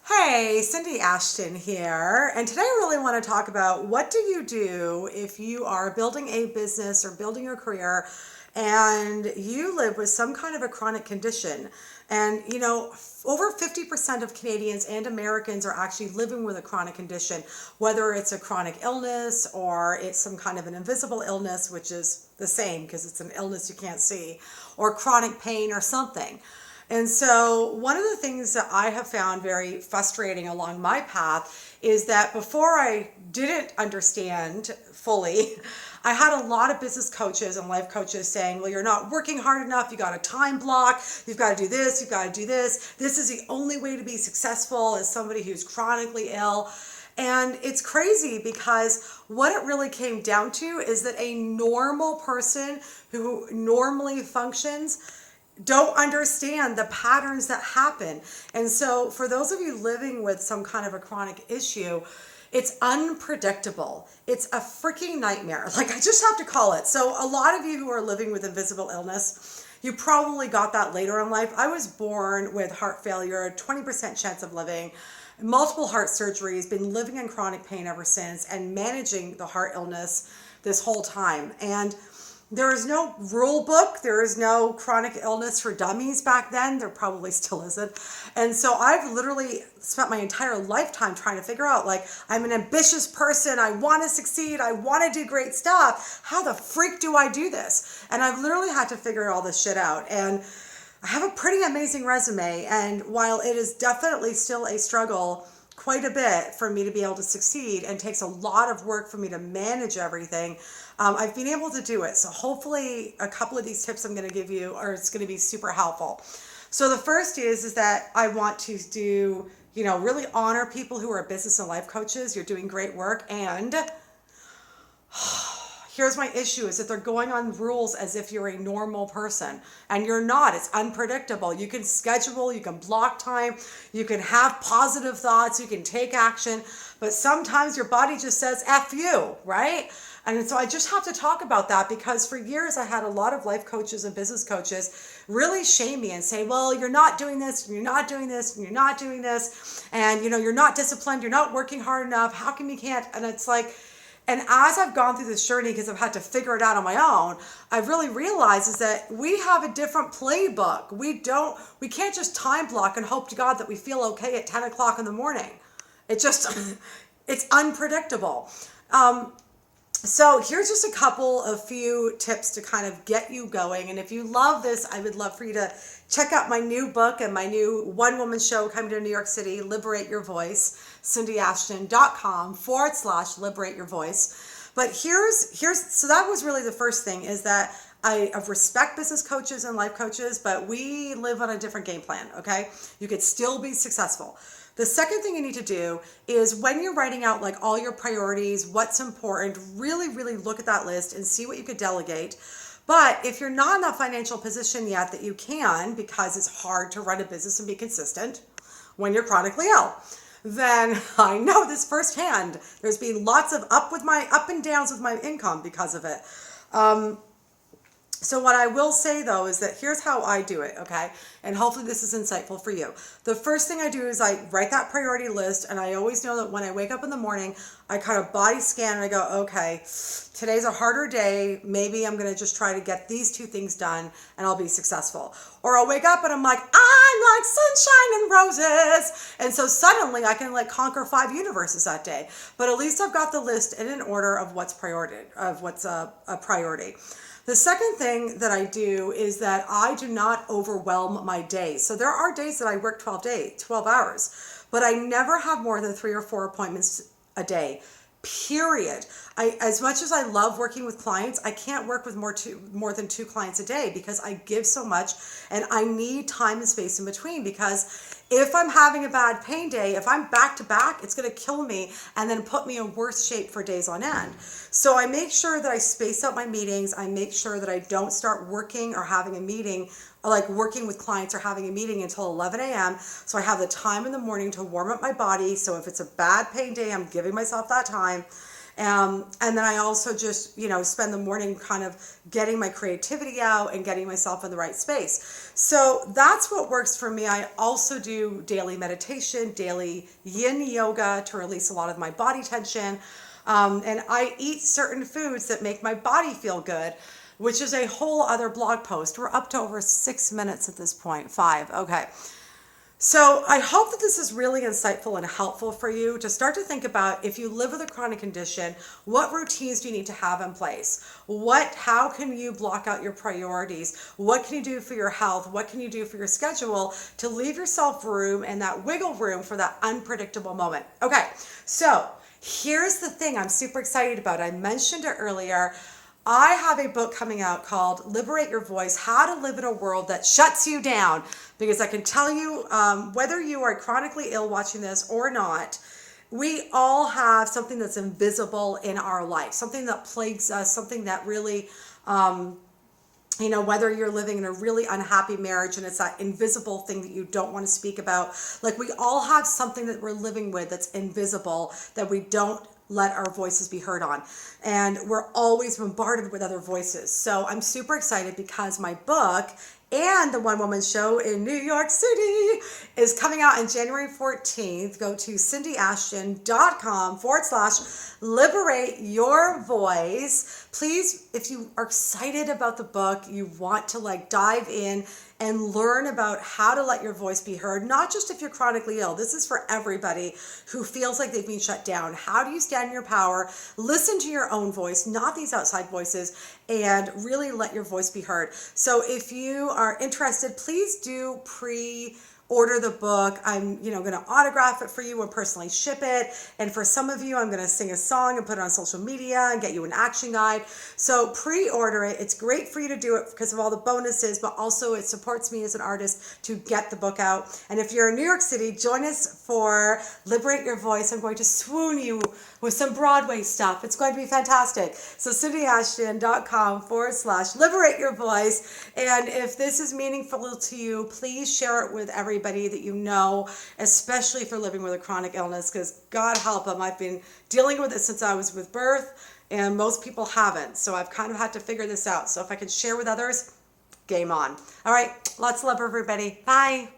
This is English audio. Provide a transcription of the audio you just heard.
Hey, Cindy Ashton here, and today I really want to talk about what do you do if you are building a business or building a career and you live with some kind of a chronic condition. And over 50% of Canadians and Americans are actually living with a chronic condition, whether it's a chronic illness or it's some kind of an invisible illness, which is the same because it's an illness you can't see, or chronic pain or something. And so, one of the things that I have found very frustrating along my path is that before I didn't understand fully, I had a lot of business coaches and life coaches saying, well, you're not working hard enough. You got a time block. You've got to do this. You've got to do this. This is the only way to be successful as somebody who's chronically ill. And it's crazy because what it really came down to is that a normal person who normally functions don't understand the patterns that happen. And so for those of you living with some kind of a chronic issue, it's unpredictable. It's a freaking nightmare. Like, I just have to call it. So a lot of you who are living with invisible illness, you probably got that later in life. I was born with heart failure, 20% chance of living, multiple heart surgeries, been living in chronic pain ever since, and managing the heart illness this whole time. And there is no rule book. There is no chronic illness for dummies back then. There probably still isn't. And so I've literally spent my entire lifetime trying to figure out, like, I'm an ambitious person. I want to succeed. I want to do great stuff. How the freak do I do this? And I've literally had to figure all this shit out. And I have a pretty amazing resume. And while it is definitely still a struggle, quite a bit for me to be able to succeed, and takes a lot of work for me to manage everything, I've been able to do it. So hopefully a couple of these tips I'm going to give you are it's going to be super helpful. So the first is that I want to do, really honor people who are business and life coaches. You're doing great work. And here's my issue is that they're going on rules as if you're a normal person, and you're not. It's unpredictable. You can schedule, you can block time, you can have positive thoughts, you can take action, but sometimes your body just says F you, right? And so I just have to talk about that because for years I had a lot of life coaches and business coaches really shame me and say, well, you're not doing this, and you're not doing this, and you're not doing this, and you're not disciplined, you're not working hard enough, how come you can't? And it's like, and as I've gone through this journey, because I've had to figure it out on my own, I've really realized is that we have a different playbook. We can't just time block and hope to God that we feel okay at 10 o'clock in the morning. It just, it's unpredictable. So here's just a couple of few tips to kind of get you going. And if you love this, I would love for you to check out my new book and my new one-woman show coming to New York City, Liberate Your Voice, cindyashton.com/liberate your voice. But so that was really the first thing, is that I respect business coaches and life coaches, but we live on a different game plan, okay? You could still be successful. The second thing you need to do is when you're writing out like all your priorities, what's important, really, really look at that list and see what you could delegate. But if you're not in that financial position yet that you can, because it's hard to run a business and be consistent when you're chronically ill, then I know this firsthand. There's been lots of up and downs with my income because of it. So what I will say though is that here's how I do it, okay? And hopefully this is insightful for you. The first thing I do is I write that priority list, and I always know that when I wake up in the morning, I kind of body scan and I go, okay, today's a harder day. Maybe I'm going to just try to get these two things done and I'll be successful. Or I'll wake up and I'm like, I'm like sunshine and roses. And so suddenly I can like conquer 5 universes that day. But at least I've got the list in an order of what's a priority. The second thing that I do is that I do not overwhelm my day. So there are days that I work 12 hours, but I never have more than 3 or 4 appointments a day, period. As much as I love working with clients, I can't work with more than 2 clients a day because I give so much and I need time and space in between, because if I'm having a bad pain day, if I'm back to back, it's going to kill me and then put me in worse shape for days on end. So I make sure that I space out my meetings. I make sure that I don't start working or having a meeting, like working with clients or having a meeting until 11 a.m. So I have the time in the morning to warm up my body. So if it's a bad pain day, I'm giving myself that time. And then I also just, spend the morning kind of getting my creativity out and getting myself in the right space. So that's what works for me. I also do daily meditation, daily yin yoga to release a lot of my body tension. And I eat certain foods that make my body feel good, which is a whole other blog post. We're up to over 6 minutes at this point, 5. Okay. So I hope that this is really insightful and helpful for you to start to think about, if you live with a chronic condition, what routines do you need to have in place? How can you block out your priorities? What can you do for your health? What can you do for your schedule to leave yourself room and that wiggle room for that unpredictable moment? Okay, so here's the thing I'm super excited about. I mentioned it earlier. I have a book coming out called Liberate Your Voice, How to Live in a World That Shuts You Down. Because I can tell you, whether you are chronically ill watching this or not, we all have something that's invisible in our life, something that plagues us, something that really, whether you're living in a really unhappy marriage and it's that invisible thing that you don't want to speak about. Like, we all have something that we're living with that's invisible that we don't let our voices be heard on. And we're always bombarded with other voices. So I'm super excited because my book and the One Woman Show in New York City is coming out on January 14th. Go to cindyashton.com/liberate your voice. Please, if you are excited about the book, you want to dive in and learn about how to let your voice be heard, not just if you're chronically ill. This is for everybody who feels like they've been shut down. How do you stand in your power? Listen to your own voice, not these outside voices, and really let your voice be heard. So if you are interested, please do order the book. I'm, going to autograph it for you and personally ship it. And for some of you, I'm going to sing a song and put it on social media and get you an action guide. So pre-order it. It's great for you to do it because of all the bonuses, but also it supports me as an artist to get the book out. And if you're in New York City, join us for Liberate Your Voice. I'm going to swoon you with some Broadway stuff. It's going to be fantastic. So cindyashton.com/liberate your voice. And if this is meaningful to you, please share it with everybody that you know, especially if you're living with a chronic illness, because God help them, I've been dealing with it since I was with birth, and most people haven't. So I've kind of had to figure this out. So if I can share with others, game on. All right, lots of love, everybody. Bye.